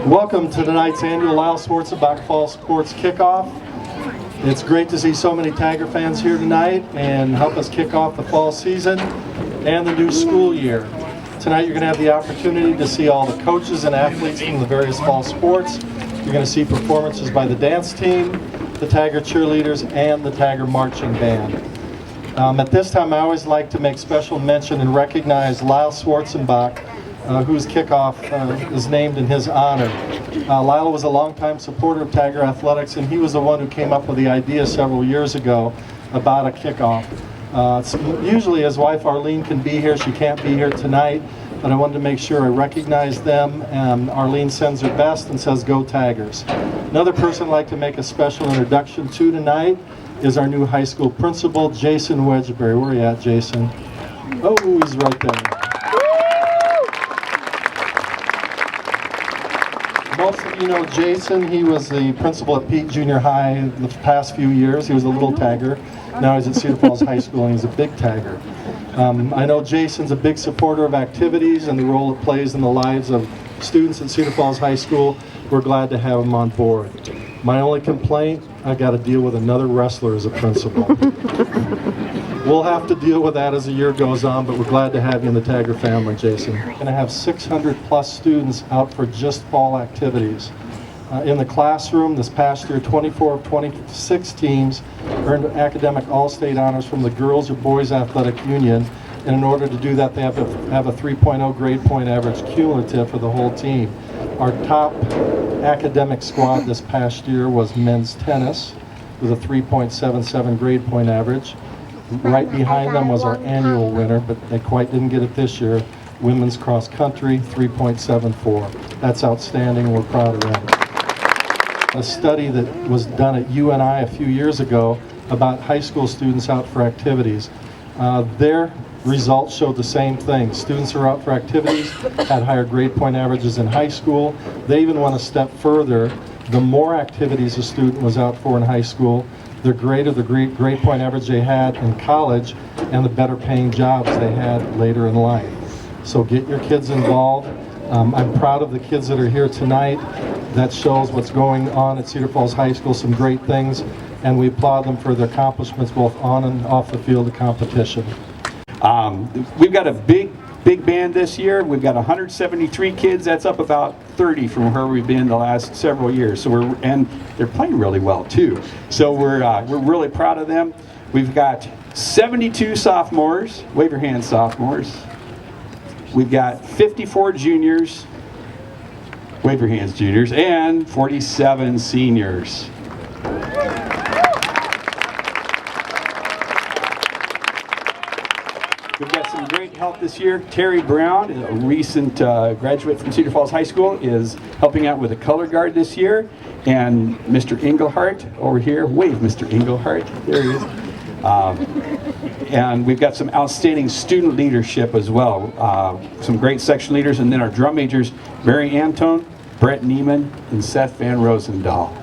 Welcome to tonight's annual Lisle Schwarzenbach Fall Sports Kickoff. It's great to see so many Tiger fans here tonight and help us kick off the fall season and the new school year. Tonight you're going to have the opportunity to see all the coaches and athletes from the various fall sports. You're going to see performances by the dance team, the Tiger cheerleaders, and the Tiger marching band. At this time I always like to make special mention and recognize Lisle Schwarzenbach, whose kickoff is named in his honor. Lisle was a longtime supporter of Tiger Athletics, and he was the one who came up with the idea several years ago about a kickoff. Usually his wife Arlene can be here. She can't be here tonight, but I wanted to make sure I recognize them, and Arlene sends her best and says, "Go Tigers." Another person I'd like to make a special introduction to tonight is our new high school principal, Jason Wedgbury. Where are you at, Jason? Oh, he's right there. Most of you know Jason. He was the principal at Pete Junior High the past few years. He was a little Tiger. Now he's at Cedar Falls High School and he's a big Tiger. I know Jason's a big supporter of activities and the role it plays in the lives of students at Cedar Falls High School. We're glad to have him on board. My only complaint, I got to deal with another wrestler as a principal. We'll have to deal with that as the year goes on, but we're glad to have you in the Tiger family, Jason. We're going to have 600 plus students out for just fall activities. In the classroom this past year, 24 of 26 teams earned academic all-state honors from the Girls or Boys Athletic Union, and in order to do that they have to have a 3.0 grade point average cumulative for the whole team. Our top academic squad this past year was men's tennis with a 3.77 grade point average. Right behind them was our annual winner, but they quite didn't get it this year, women's cross country, 3.74. That's outstanding. We're proud of them. A study that was done at UNI a few years ago about high school students out for activities. Their results showed the same thing. Students who are out for activities had higher grade point averages in high school. They even went a step further. The more activities a student was out for in high school, the greater the grade point average they had in college and the better paying jobs they had later in life. So get your kids involved. I'm proud of the kids that are here tonight. That shows what's going on at Cedar Falls High School, some great things, and we applaud them for their accomplishments both on and off the field of competition. We've got a big band this year. We've got 173 kids. That's up about 30 from where we've been the last several years. So and they're playing really well too. So we're really proud of them. We've got 72 sophomores. Wave your hands, sophomores. We've got 54 juniors. Wave your hands, juniors, and 47 seniors. We've got some great help this year. Terry Brown, a recent graduate from Cedar Falls High School, is helping out with a color guard this year. And Mr. Englehart over here, wave Mr. Englehart, there he is. And we've got some outstanding student leadership as well. Some great section leaders, and then our drum majors, Barry Antone, Brett Neiman, and Seth Van Rosendahl.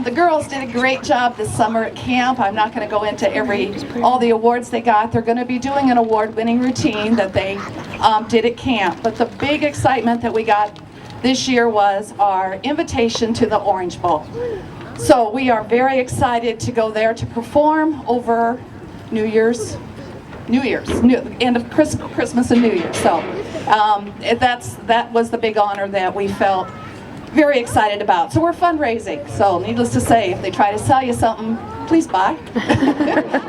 The girls did a great job this summer at camp. I'm not going to go into all the awards they got. They're going to be doing an award-winning routine that they did at camp. But the big excitement that we got this year was our invitation to the Orange Bowl. So we are very excited to go there to perform over end of Christmas and New Year's. So that was the big honor that we felt very excited about. So we're fundraising. So needless to say, if they try to sell you something, please buy.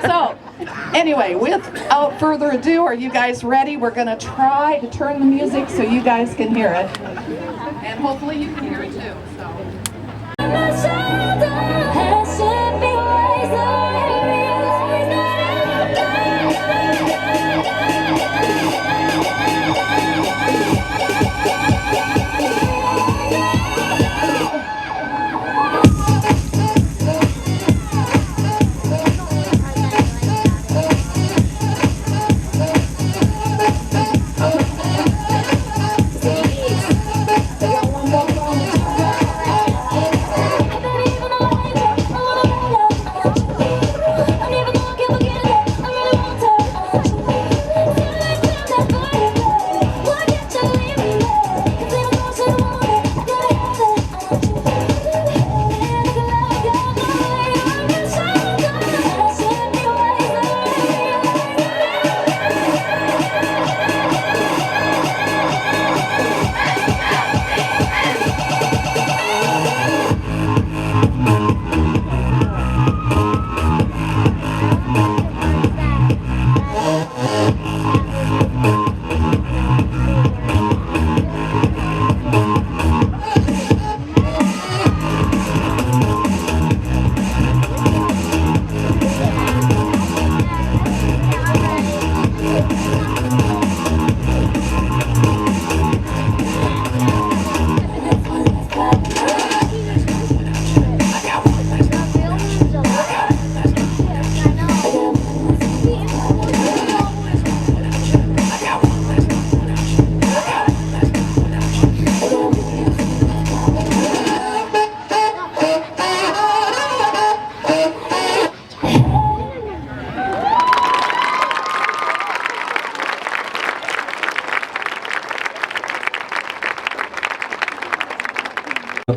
So anyway, without further ado, are you guys ready? We're going to try to turn the music so you guys can hear it. And hopefully you can hear it too. So.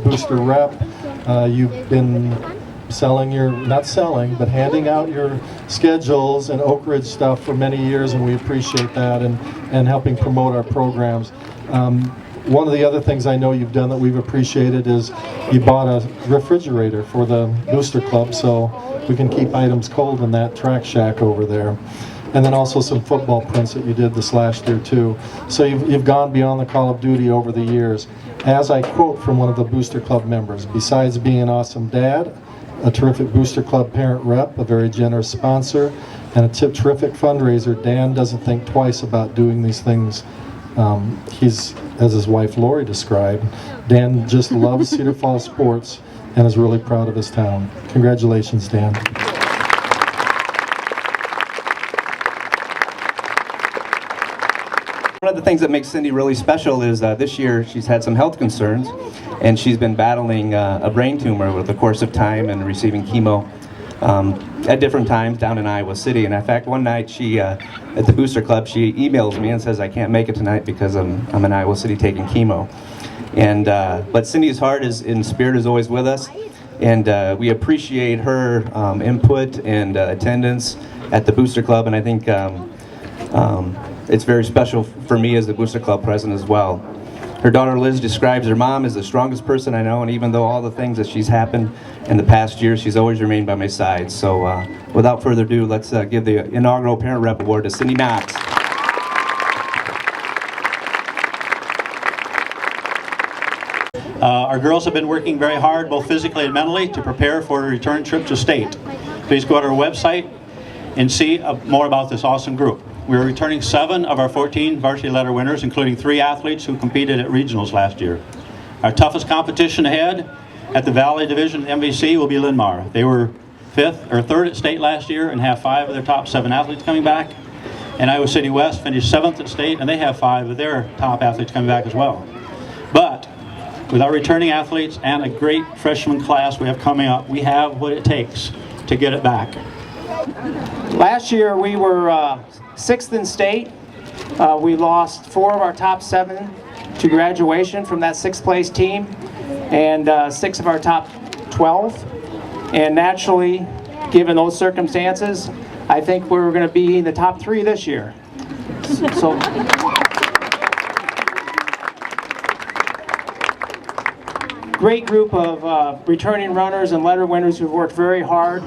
Booster rep, you've been handing out your schedules and Oak Ridge stuff for many years, and we appreciate that, and helping promote our programs. One of the other things I know you've done that we've appreciated is you bought a refrigerator for the Booster Club so we can keep items cold in that track shack over there. And then also some football prints that you did this last year too. So you've gone beyond the call of duty over the years. As I quote from one of the Booster Club members, besides being an awesome dad, a terrific Booster Club parent rep, a very generous sponsor, and a terrific fundraiser, Dan doesn't think twice about doing these things. He's, as his wife Lori described, Dan just loves Cedar Falls sports and is really proud of his town. Congratulations, Dan. One of the things that makes Cindy really special is this year she's had some health concerns, and she's been battling a brain tumor over the course of time and receiving chemo at different times down in Iowa City. And in fact, one night she, at the Booster Club, she emails me and says, "I can't make it tonight because I'm in Iowa City taking chemo." And but Cindy's heart and spirit is always with us, and we appreciate her input and attendance at the Booster Club. And I think it's very special for me as the Booster Club president as well. Her daughter Liz describes her mom as the strongest person I know, and even though all the things that she's happened in the past year, she's always remained by my side. So without further ado, let's give the inaugural Parent Rep Award to Cindy Knox. Our girls have been working very hard, both physically and mentally, to prepare for a return trip to state. Please go to our website and see more about this awesome group. We're returning 7 of our 14 varsity letter winners, including 3 athletes who competed at regionals last year. Our toughest competition ahead at the Valley Division MVC will be Linn-Mar. They were 5th or 3rd at state last year and have 5 of their top 7 athletes coming back. And Iowa City West finished 7th at state, and they have 5 of their top athletes coming back as well. But With our returning athletes and a great freshman class we have coming up, we have what it takes to get it back. Last year we were 6th in state. We lost 4 of our top 7 to graduation from that 6th place team, and 6 of our top 12. And naturally, given those circumstances, I think we're going to be in the top 3 this year. So, great group of returning runners and letter winners who've worked very hard.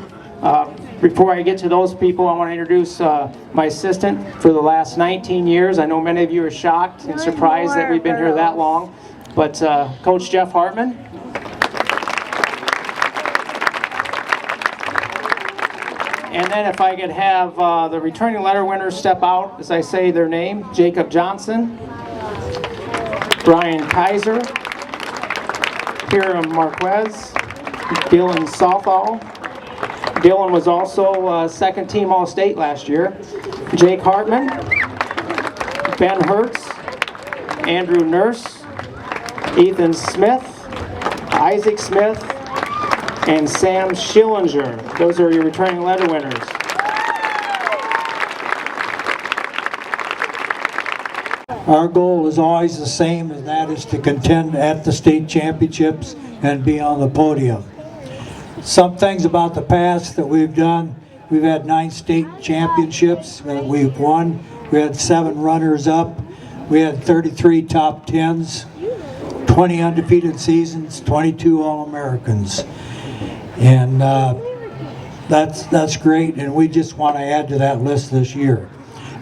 Before I get to those people, I want to introduce my assistant for the last 19 years. I know many of you are shocked and surprised that we've been here that long, but Coach Jeff Hartman. And then if I could have the returning letter winners step out as I say their name: Jacob Johnson, Brian Kaiser, Hiram Marquez, Dylan Southall. Dylan was also second team All-State last year. Jake Hartman, Ben Hertz, Andrew Nurse, Ethan Smith, Isaac Smith, and Sam Schillinger. Those are your returning letter winners. Our goal is always the same, and that is to contend at the state championships and be on the podium. Some things about the past that we've done: we've had 9 state championships that we've won. We had 7 runners-up. We had 33 top 10s, 20 undefeated seasons, 22 All-Americans. And that's great, and we just want to add to that list this year.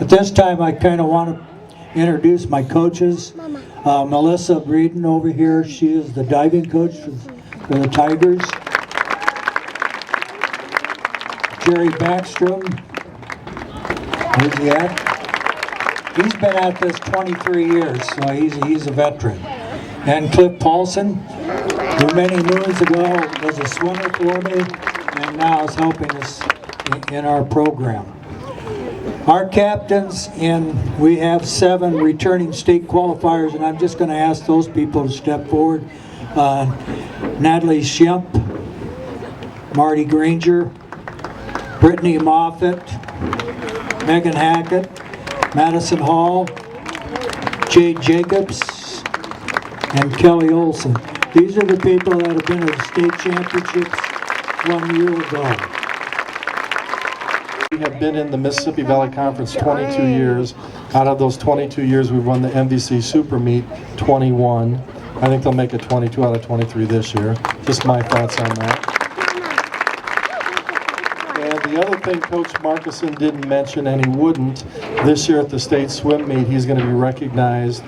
At this time, I kind of want to introduce my coaches. Melissa Breeden over here, she is the diving coach for the Tigers. Jerry Backstrom, where's he at? He's been at this 23 years, so he's a veteran. And Cliff Paulson, who many moons ago was a swimmer for me, and now is helping us in our program. Our captains, we have 7 returning state qualifiers, and I'm just going to ask those people to step forward. Natalie Schemp, Marty Granger, Brittany Moffitt, Megan Hackett, Madison Hall, Jade Jacobs, and Kelly Olson. These are the people that have been at the state championships 1 year ago. We have been in the Mississippi Valley Conference 22 years. Out of those 22 years, we've won the MVC Super Meet 21. I think they'll make it 22 out of 23 this year. Just my thoughts on that. And the other thing Coach Markuson didn't mention, and he wouldn't, this year at the state swim meet, he's going to be recognized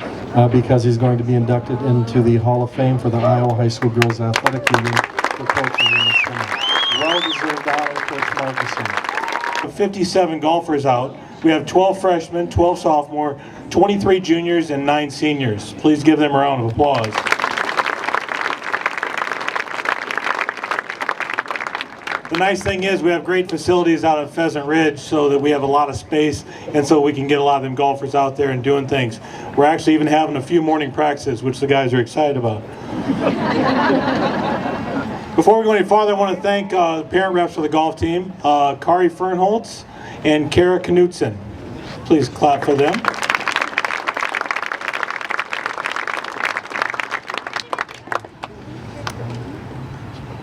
because he's going to be inducted into the Hall of Fame for the Iowa High School Girls Athletic Union for coaching in the swimming. Well-deserved honor, Coach Markuson. 57 golfers out. We have 12 freshmen, 12 sophomore, 23 juniors, and 9 seniors. Please give them a round of applause. The nice thing is we have great facilities out at Pheasant Ridge so that we have a lot of space, and so we can get a lot of them golfers out there and doing things. We're actually even having a few morning practices, which the guys are excited about. Before we go any farther, I want to thank the parent reps for the golf team, Kari Fernholtz and Kara Knutson. Please clap for them.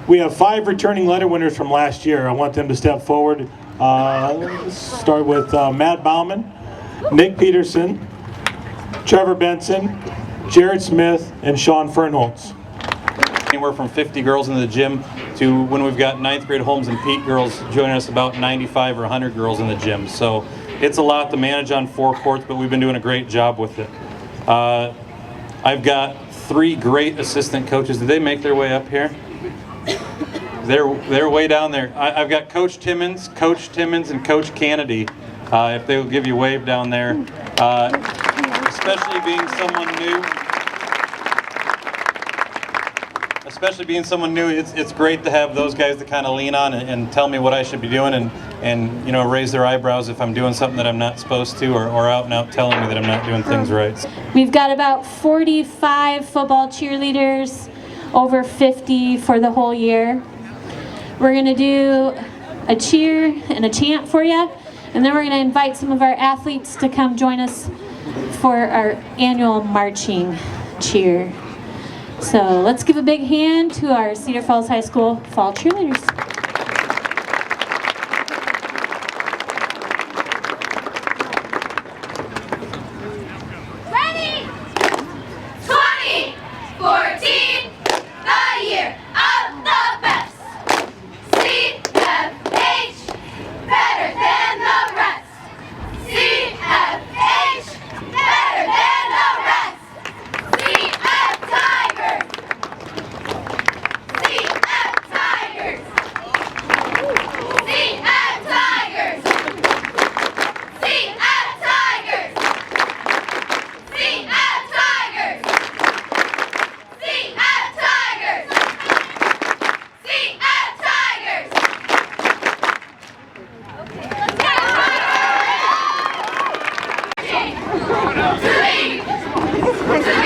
We have 5 returning letter winners from last year. I want them to step forward. Start with Matt Bauman, Nick Peterson, Trevor Benson, Jared Smith, and Sean Fernholtz. Anywhere from 50 girls in the gym to when we've got 9th grade Holmes and Pete girls joining us, about 95 or 100 girls in the gym. So it's a lot to manage on 4 courts, but we've been doing a great job with it. I've got 3 great assistant coaches. Did they make their way up here? They're way down there. I've got Coach Timmons, and Coach Kennedy. If they will give you a wave down there. Especially being someone new. especially being someone new, it's great to have those guys to kind of lean on and tell me what I should be doing and you know, raise their eyebrows if I'm doing something that I'm not supposed to, or out and out telling me that I'm not doing things right. We've got about 45 football cheerleaders, over 50 for the whole year. We're going to do a cheer and a chant for you, and then we're going to invite some of our athletes to come join us for our annual marching cheer. So let's give a big hand to our Cedar Falls High School fall cheerleaders. Ready? 2014, the year of the best. CFH, better than the rest. CFH, better than the rest. CF Tigers. CF Tigers. CF Tigers. CF Tigers. CF Tigers! CF Tigers! CF Tigers! To me! I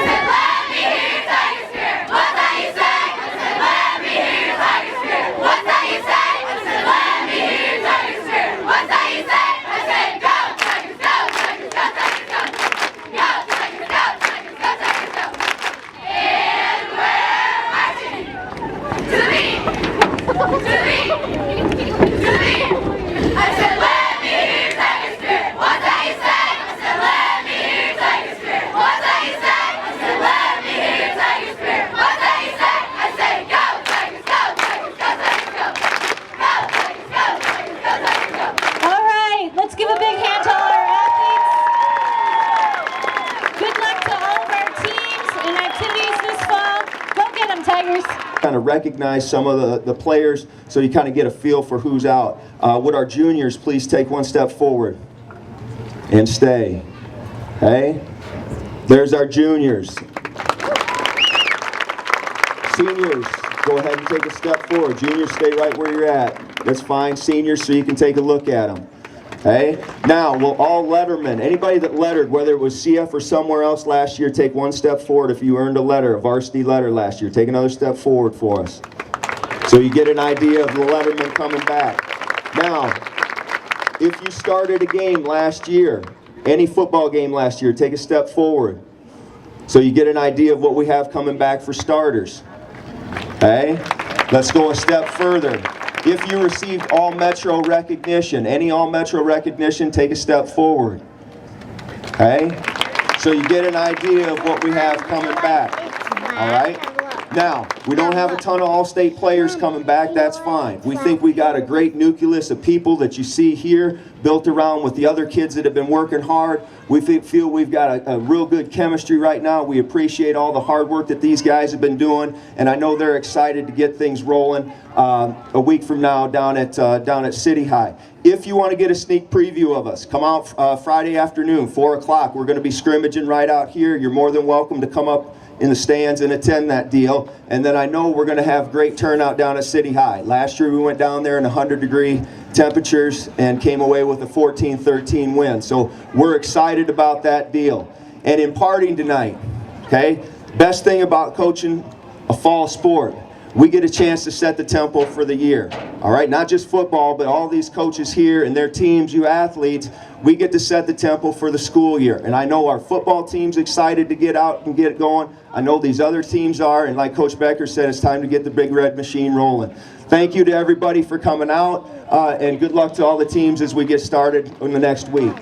said, let me hear your tiger spirit. What's that you say? I said, let me hear your tiger spirit. What's that you say? I said, let me hear your tiger spirit. What's that you say? I said, go Tigers, go Tigers, go Tigers, go. Go Tigers, go Tigers, go Tigers, go. And we're marching to me. I said, let me hear your tiger spirit. What's that you say? I said, let me hear your tiger spirit. What's that you say? I said, let me hear your tiger spirit. What's that you say? I said, go Tigers, go Tigers, go Tigers, go. Go Tigers, go Tigers, go Tigers, go. All right, let's give a big hand to all our athletes. Good luck to all of our teams and activities this fall. Go get them, Tigers. Kind of recognize some of the players so you kind of get a feel for who's out. Would our juniors please take one step forward and stay? Hey, there's our juniors. Seniors, go ahead and take a step forward. Juniors, stay right where you're at. Let's find seniors so you can take a look at them. Hey, now will all lettermen, anybody that lettered, whether it was CF or somewhere else last year, take one step forward. If you earned a letter, a varsity letter last year, take another step forward for us, so you get an idea of the lettermen coming back. Now, if you started a game last year, any football game last year, take a step forward, so you get an idea of what we have coming back for starters. Okay, let's go a step further. If you received all Metro recognition, any all Metro recognition, take a step forward. Okay? So you get an idea of what we have coming back. All right? Now, we don't have a ton of all-state players coming back. That's fine. We think we got a great nucleus of people that you see here, built around with the other kids that have been working hard. We feel we've got a real good chemistry right now. We appreciate all the hard work that these guys have been doing, and I know they're excited to get things rolling a week from now down at City High. If you want to get a sneak preview of us, come out Friday afternoon, 4 o'clock. We're going to be scrimmaging right out here. You're more than welcome to come up in the stands and attend that deal. And then I know we're going to have great turnout down at City High. Last year we went down there in 100-degree temperatures and came away with a 14-13 win. So we're excited about that deal. And in parting tonight, okay, best thing about coaching a fall sport, we get a chance to set the tempo for the year. All right, not just football, but all these coaches here and their teams, you athletes, we get to set the tempo for the school year. And I know our football team's excited to get out and get going. I know these other teams are, and like Coach Becker said, it's time to get the Big Red Machine rolling. Thank you to everybody for coming out, and good luck to all the teams as we get started in the next week.